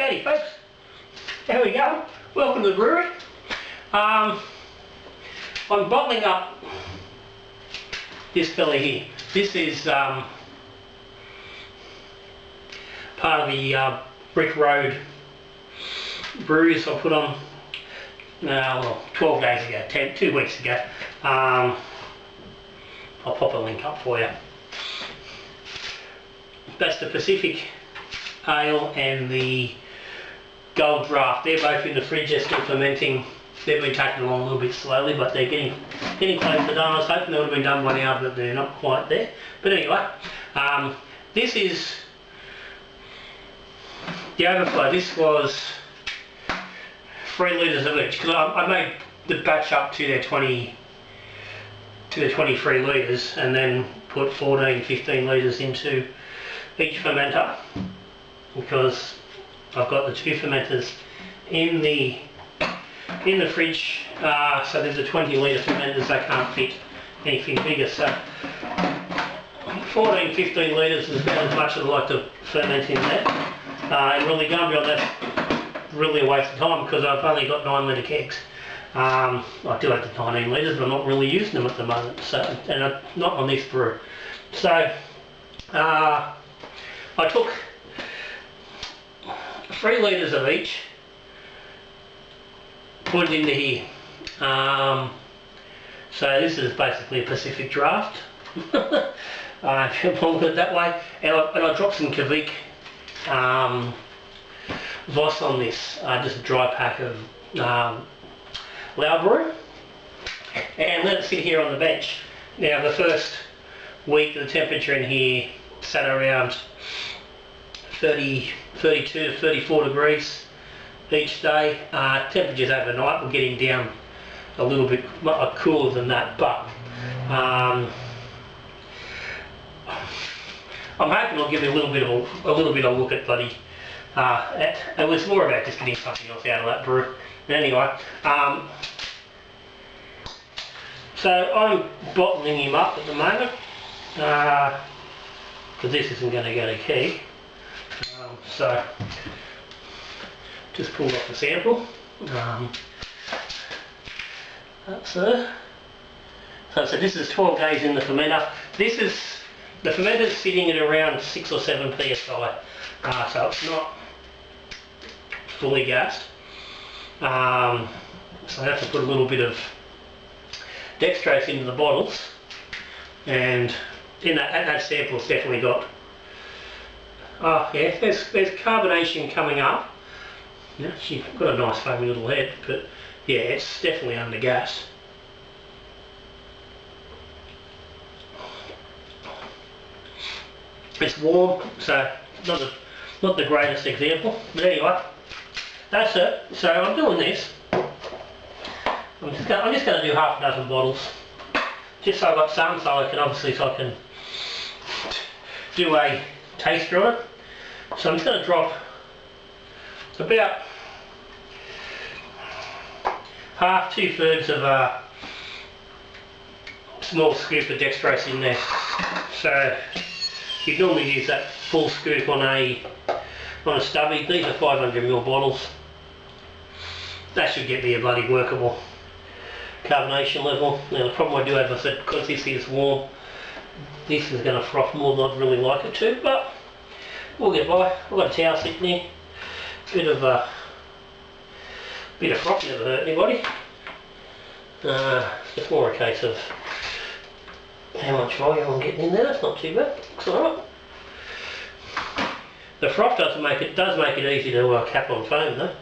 Howdy folks, how we go? Welcome to the brewery. I'm bottling up this fella here. This is part of the Brick Road brews I put on well, 12 days ago, 2 weeks ago. I'll pop a link up for you. That's the Pacific Ale and the Gold Draft. They're both in the fridge, they're still fermenting. They've been taken along a little bit slowly, but they're getting close to done. I was hoping they would have been done by now, but they're not quite there. But anyway, this is the overflow. This was 3 litres of each, because I made the batch up to their 23 litres and then put 14-15 litres into each fermenter, because I've got the 2 fermenters in the fridge, so there's a 20 litre fermenters. They can't fit anything bigger, so 14-15 litres is about as much as I like to ferment in there. And really going beyond that, really a waste of time, because I've only got 9 litre kegs. I do have the 19 litres, but I'm not really using them at the moment, so, and not on this brew. So I took 3 litres of each, put it into here. So this is basically a Pacific Draft, if you want to look at it that way. And I dropped some Kviek Voss on this, just a dry pack of Loud Brew, and let it sit here on the bench. Now the first week the temperature in here sat around 32 to 34 degrees each day. Temperatures overnight were getting down a little bit cooler than that, but I'm hoping I'll give you a little bit of look at bloody. It was more about just getting something else out of that brew. Anyway, so I'm bottling him up at the moment, because this isn't going to go to keg. So just pulled off the sample. So this is 12 days in the fermenter. The fermenter's sitting at around 6 or 7 psi, so it's not fully gassed. So I have to put a little bit of dextrose into the bottles, and in that sample it's definitely got, oh yeah, there's carbonation coming up. Yeah, she's got a nice foamy little head, but yeah, it's definitely under gas. It's warm, so not the greatest example, but anyway, that's it. So I'm doing this. I'm just going to do half a dozen bottles, just so I've got some, so I can do a taster on it. So I'm just going to drop about half, 2/3 of a small scoop of dextrose in there. So you'd normally use that full scoop on a stubby. These are 500ml bottles. That should get me a bloody workable carbonation level. Now the problem I do have is that because this is warm, this is going to froth more than I'd really like it to, but we'll get by. I've got a towel sitting here. Bit of froth never hurt anybody. It's more a case of how much volume I'm getting in there. That's not too bad. Looks alright. The froth does make it easy to cap on foam though.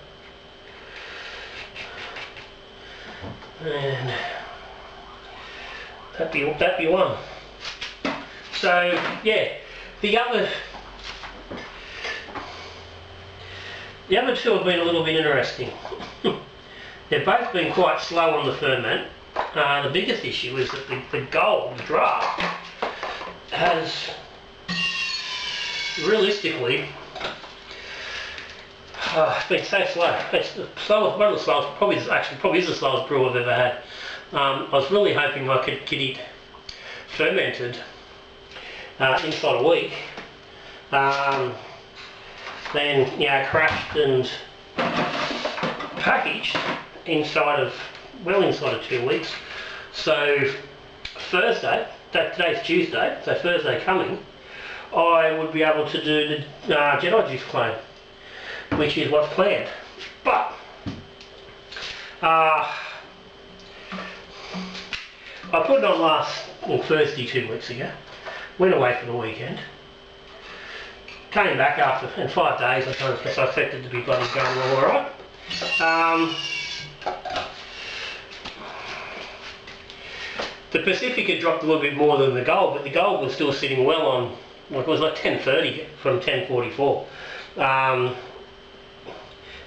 And that'd be one. So yeah, the other two have been a little bit interesting. They've both been quite slow on the ferment. The biggest issue is that the Gold Draft has realistically been so slow. It's the slowest, one of the slowest, probably is the slowest brew I've ever had. I was really hoping I could get it fermented inside a week. then crushed and packaged inside of 2 weeks. So Thursday, today's Tuesday, so Thursday coming, I would be able to do the Jedi juice clone, which is what's planned. But I put it on Thursday 2 weeks ago, went away for the weekend, came back after, in 5 days I expected to be bloody going alright. The Pacific had dropped a little bit more than the gold, but the gold was still sitting well on, it was like 10.30 from 10.44.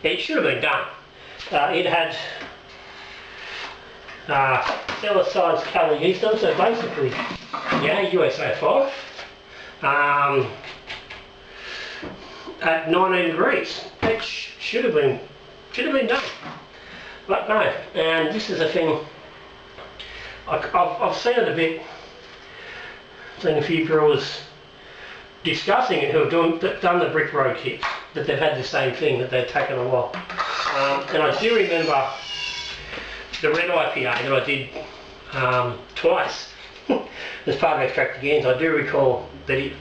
It should have been done. It had cellar-sized calorie yeast on, so basically, USA 5 at 19 degrees. It should have been done, but no. And this is a thing. I've seen it a bit. Seen a few brewers discussing it who have done the Brick Road kit, that they've had the same thing, that they've taken a while. And I do remember the red IPA that I did twice as part of Extracted. I do recall that it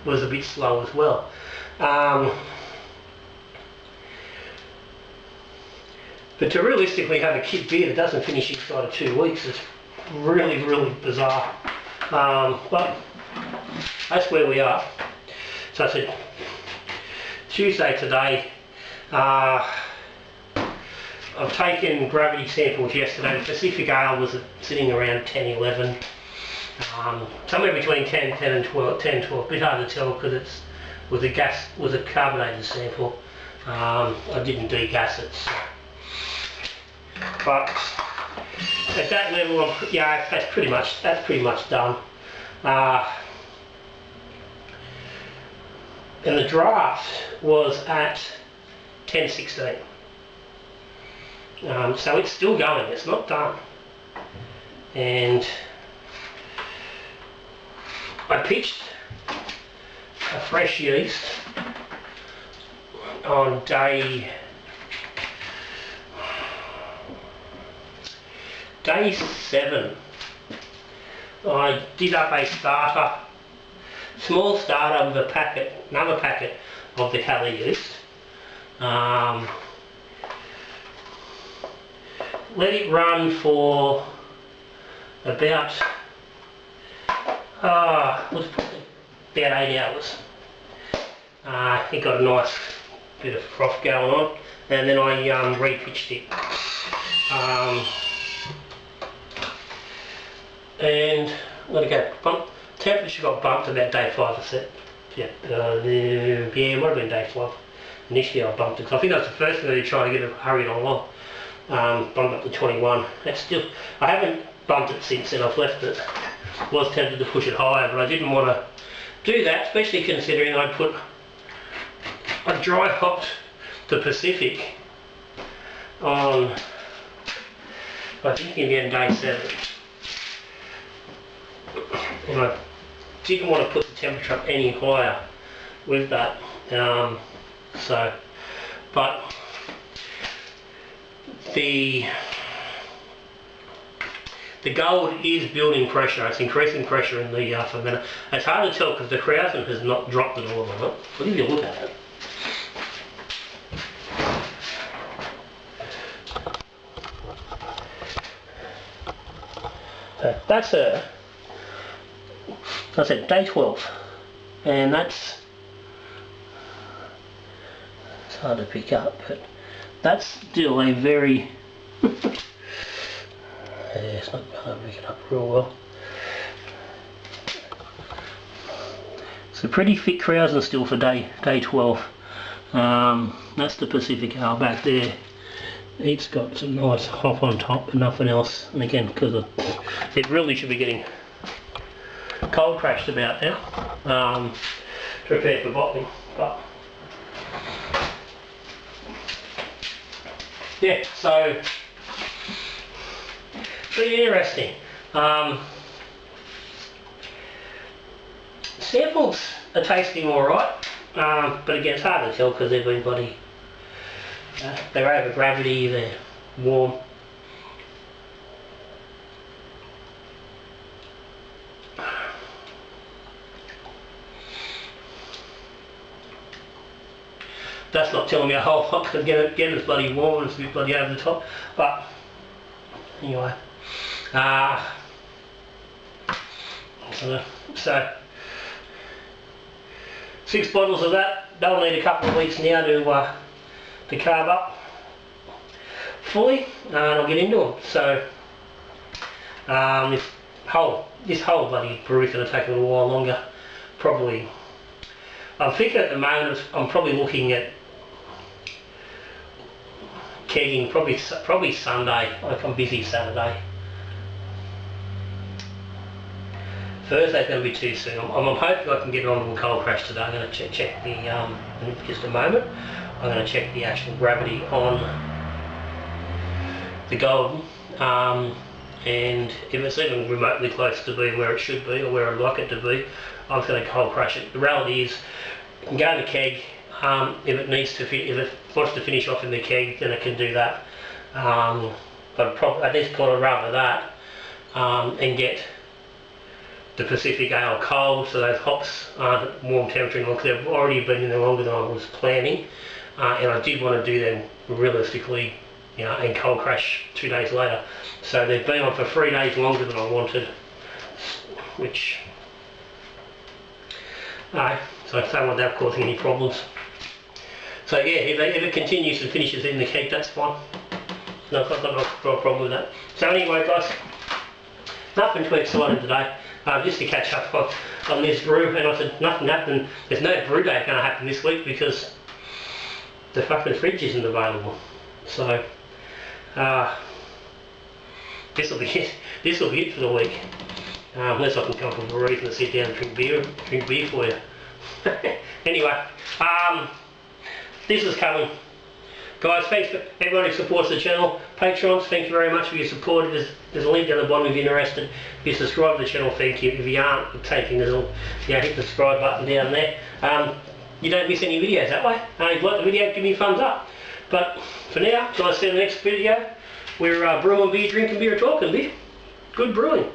was a bit slow as well. But to realistically have a kit beer that doesn't finish inside of 2 weeks is really, really bizarre. But that's where we are. So I said, Tuesday today, I've taken gravity samples yesterday. The Pacific Ale was sitting around 10, 11. Somewhere between 10 and 12, 10, 12. A bit hard to tell because it was a carbonated sample. I didn't degas it. So. But at that level, that's pretty much done. And the draft was at 10.16. So it's still going, it's not done. And I pitched a fresh yeast on day 7. I did up a starter, small starter with another packet of the calorie yeast. Let it run for about 8 hours. It got a nice bit of froth going on, and then I re-pitched it. And let it go. Temperature got bumped about day 5 or 6. It might have been day 5. Initially I bumped it, because I think that was the first thing to try to get it hurried along. Bumped up to 21. I haven't bumped it since then. I've left it. Was tempted to push it higher, but I didn't want to do that, especially considering I dry hopped the Pacific on, I think, in day 7. And I didn't want to put the temperature up any higher with that. But the gold is building pressure. It's increasing pressure in the fermenter. It's hard to tell because the krausen has not dropped at all on it. But if you look at it, that's day 12, and it's hard to pick up, but that's still a very it's not hard to pick it up real well. It's a pretty thick krausen still for day 12. That's the Pacific Ale back there. It's got some nice hop on top, but nothing else. And again, because it really should be getting cold crashed about now, prepared for bottling. But yeah, so pretty interesting. Samples are tasting alright. But again, it's hard to tell because they've been bloody, they're over gravity, they're warm. That's not telling me a whole lot because again it's bloody warm and it's a bit bloody over the top. But anyway, so 6 bottles of that. They'll need a couple of weeks now to carb up fully, and I'll get into them. So this whole bloody brew is going to take a little while longer. Probably, I'm thinking at the moment I'm probably looking at kegging probably Sunday. Like I'm busy Saturday. Thursday's going to be too soon. I'm hoping I can get on the cold crash today. I'm going to check the in just a moment. I'm going to check the actual gravity on the golden, and if it's even remotely close to being where it should be or where I'd like it to be, I'm just going to cold crash it. The reality is, I can go to the keg. If it wants to finish off in the keg, then it can do that. But at this point, I'd rather that and get the Pacific Ale cold, so those hops aren't at warm temperature because they've already been in there longer than I was planning, and I did want to do them realistically, you know, and cold crash 2 days later. So they've been on for 3 days longer than I wanted, which so I don't want that causing any problems. So yeah, if it continues and finishes in the keg, that's fine. No, I've got no problem with that. So anyway, guys, nothing too exciting today. Just to catch up on this brew, and I said nothing happened. There's no brew day going to happen this week because the fucking fridge isn't available. So this will be it. This will be it for the week. Unless I can come up with a reason to sit down and drink beer for you. Anyway, this is coming. Guys, thanks for everyone who supports the channel. Patrons, thank you very much for your support. There's a link down the bottom if you're interested. If you subscribe to the channel, thank you. If you aren't, taking the little, hit the subscribe button down there. You don't miss any videos that way. If you like the video, give me a thumbs up. But for now, till I see you in the next video, we're brewing beer, drinking beer, talking beer. Good brewing.